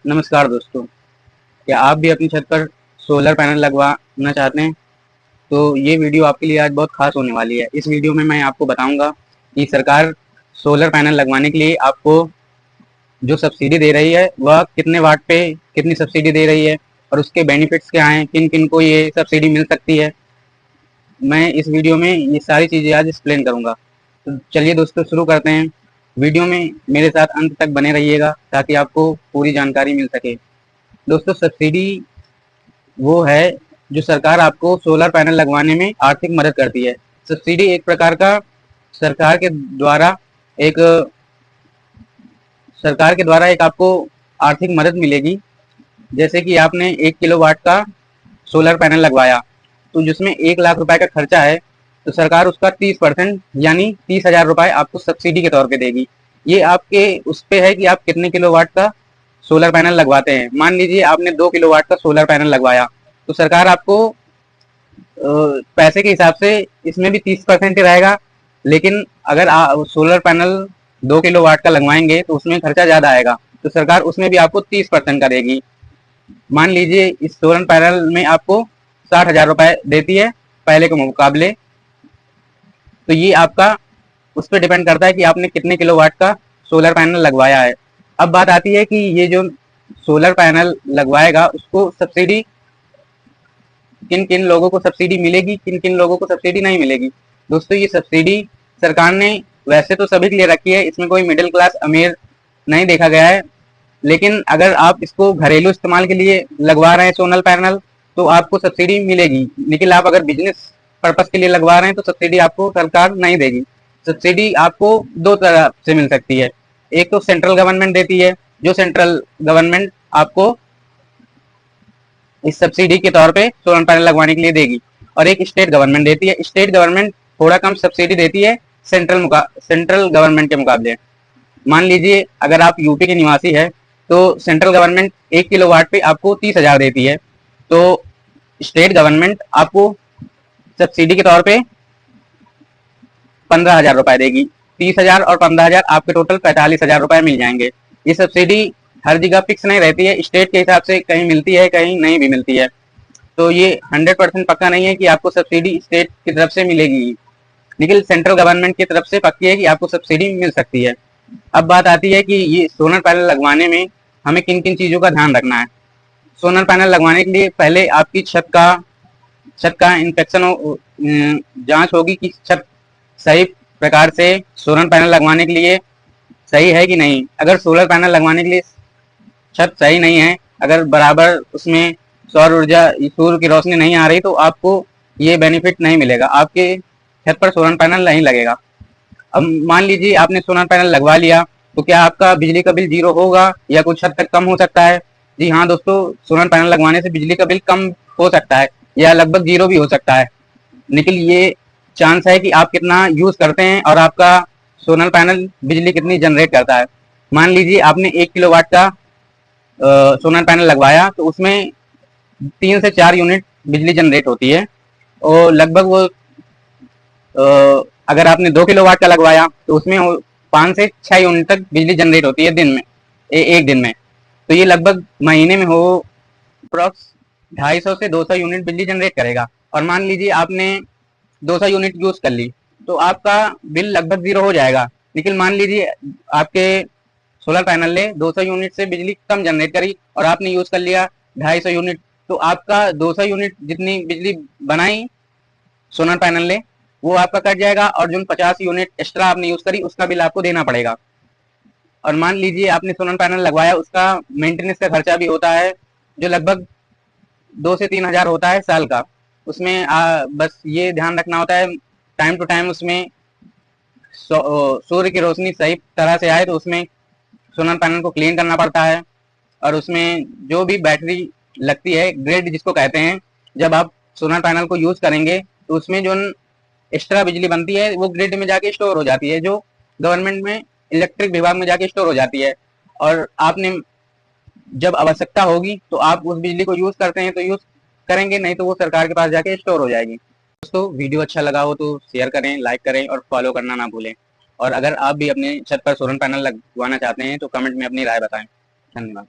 नमस्कार दोस्तों, क्या आप भी अपनी छत पर सोलर पैनल लगवाना चाहते हैं? तो ये वीडियो आपके लिए आज बहुत खास होने वाली है। इस वीडियो में मैं आपको बताऊंगा कि सरकार सोलर पैनल लगवाने के लिए आपको जो सब्सिडी दे रही है वह कितने वाट पे कितनी सब्सिडी दे रही है और उसके बेनिफिट्स क्या हैं, किन किन को ये सब्सिडी मिल सकती है। मैं इस वीडियो में ये सारी चीज़ें आज एक्सप्लेन करूंगा। तो चलिए दोस्तों, शुरू करते हैं। वीडियो में मेरे साथ अंत तक बने रहिएगा ताकि आपको पूरी जानकारी मिल सके। दोस्तों, सब्सिडी वो है जो सरकार आपको सोलर पैनल लगवाने में आर्थिक मदद करती है। सब्सिडी एक प्रकार का सरकार के द्वारा एक सरकार के द्वारा एक आपको आर्थिक मदद मिलेगी। जैसे कि आपने 1 किलोवाट का सोलर पैनल लगवाया तो जिसमें 1 लाख रुपए का खर्चा है, तो सरकार उसका 30% यानी 30,000 रुपए आपको सब्सिडी के तौर पे देगी। ये आपके उस पे है कि आप कितने किलोवाट का सोलर पैनल लगवाते हैं। मान लीजिए आपने 2 किलोवाट का सोलर पैनल लगवाया तो सरकार आपको पैसे के हिसाब से इसमें भी 30% ही रहेगा। लेकिन अगर आप सोलर पैनल 2 किलोवाट का लगवाएंगे तो उसमें खर्चा ज्यादा आएगा, तो सरकार उसमें भी आपको 30% का देगी। मान लीजिए इस सोलर पैनल में आपको 60,000 रुपए देती है पहले के मुकाबले। तो ये आपका उस पर डिपेंड करता है कि आपने कितने किलोवाट का सोलर पैनल लगवाया है। अब बात आती है कि ये जो सोलर पैनल लगवाएगा उसको सब्सिडी किन किन लोगों को सब्सिडी मिलेगी, किन किन लोगों को सब्सिडी नहीं मिलेगी। दोस्तों, ये सब्सिडी सरकार ने वैसे तो सभी के लिए रखी है, इसमें कोई मिडिल क्लास अमीर नहीं देखा गया है। लेकिन अगर आप इसको घरेलू इस्तेमाल के लिए लगवा रहे हैं सोलर पैनल तो आपको सब्सिडी मिलेगी। लेकिन आप अगर बिजनेस पर्पज के लिए लगवा रहे हैं तो सब्सिडी आपको सरकार नहीं देगी। सब्सिडी आपको दो तरह से मिल सकती है। एक तो सेंट्रल गवर्नमेंट देती है, जो सेंट्रल गवर्नमेंट आपको इस सब्सिडी के तौर पे सोलर पैनल लगवाने के लिए देगी, और एक स्टेट गवर्नमेंट देती है। स्टेट गवर्नमेंट थोड़ा कम सब्सिडी देती है सेंट्रल गवर्नमेंट के मुकाबले। मान लीजिए अगर आप यूपी के निवासी है तो सेंट्रल गवर्नमेंट 1 किलोवाट पे आपको 30,000 देती है, तो स्टेट गवर्नमेंट आपको सब्सिडी के तौर पे 15,000 रुपए देगी। 30,000 और 15,000 आपके टोटल 45,000 रुपए मिल जाएंगे। ये सब्सिडी हर जगह फिक्स नहीं रहती है, स्टेट के हिसाब से कहीं मिलती है कहीं नहीं भी मिलती है। तो ये 100% पक्का नहीं है कि आपको सब्सिडी स्टेट की तरफ से मिलेगी, लेकिन सेंट्रल गवर्नमेंट की तरफ से पक्की है कि आपको सब्सिडी मिल सकती है। अब बात आती है कि ये सोलर पैनल लगवाने में हमें किन किन चीज़ों का ध्यान रखना है। सोलर पैनल लगवाने के लिए पहले आपकी छत का इंस्पेक्शन जांच होगी कि छत सही प्रकार से सोलर पैनल लगवाने के लिए सही है कि नहीं। अगर सोलर पैनल लगवाने के लिए छत सही नहीं है, अगर बराबर उसमें सौर ऊर्जा सूर्य की रोशनी नहीं आ रही, तो आपको ये बेनिफिट नहीं मिलेगा, आपके छत पर सोलर पैनल नहीं लगेगा। अब मान लीजिए आपने सोलर पैनल लगवा लिया तो क्या आपका बिजली का बिल जीरो होगा या कुछ हद तक कम हो सकता है? जी हाँ दोस्तों, सोलर पैनल लगवाने से बिजली का बिल कम हो सकता है या लगभग जीरो भी हो सकता है। लेकिन ये चांस है कि आप कितना यूज करते हैं और आपका सोलर पैनल बिजली कितनी जनरेट करता है। मान लीजिए आपने 1 किलोवाट का सोलर पैनल लगवाया तो उसमें 3 से 4 यूनिट बिजली जनरेट होती है, और लगभग वो अगर आपने 2 किलोवाट का लगवाया तो उसमें 5 से 6 यूनिट तक बिजली जनरेट होती है दिन में, एक दिन में। तो ये लगभग महीने में हो अप्रॉक्स 250 से 200 यूनिट बिजली जनरेट करेगा। और मान लीजिए आपने 200 यूनिट यूज कर ली तो आपका बिल लगभग जीरो हो जाएगा। लेकिन मान लीजिए आपके सोलर पैनल ने 200 यूनिट से बिजली कम जनरेट करी और आपने यूज कर लिया 250 यूनिट, तो आपका 200 यूनिट जितनी बिजली बनाई सोलर पैनल ने वो आपका कट जाएगा, और जो 50 यूनिट एक्स्ट्रा आपने यूज करी उसका बिल आपको देना पड़ेगा। और मान लीजिए आपने सोलर पैनल लगवाया, उसका मेंटेनेंस का खर्चा भी होता है जो लगभग 2 से 3 हजार होता है साल का। उसमें बस ये ध्यान रखना होता है टाइम टू टाइम उसमें सूर्य की रोशनी सही तरह से आए, तो उसमें सोलर पैनल को क्लीन करना पड़ता है। और उसमें जो भी बैटरी लगती है, ग्रिड जिसको कहते हैं, जब आप सोलर पैनल को यूज करेंगे तो उसमें जो एक्स्ट्रा बिजली बनती है वो ग्रिड में जाके स्टोर हो जाती है, जो गवर्नमेंट में इलेक्ट्रिक विभाग में जाके स्टोर हो जाती है। और आपने जब आवश्यकता होगी तो आप उस बिजली को यूज करते हैं तो यूज करेंगे, नहीं तो वो सरकार के पास जाके स्टोर हो जाएगी। दोस्तों, वीडियो अच्छा लगा हो तो शेयर करें, लाइक करें और फॉलो करना ना भूलें। और अगर आप भी अपने छत पर सोलर पैनल लगवाना चाहते हैं तो कमेंट में अपनी राय बताएं। धन्यवाद।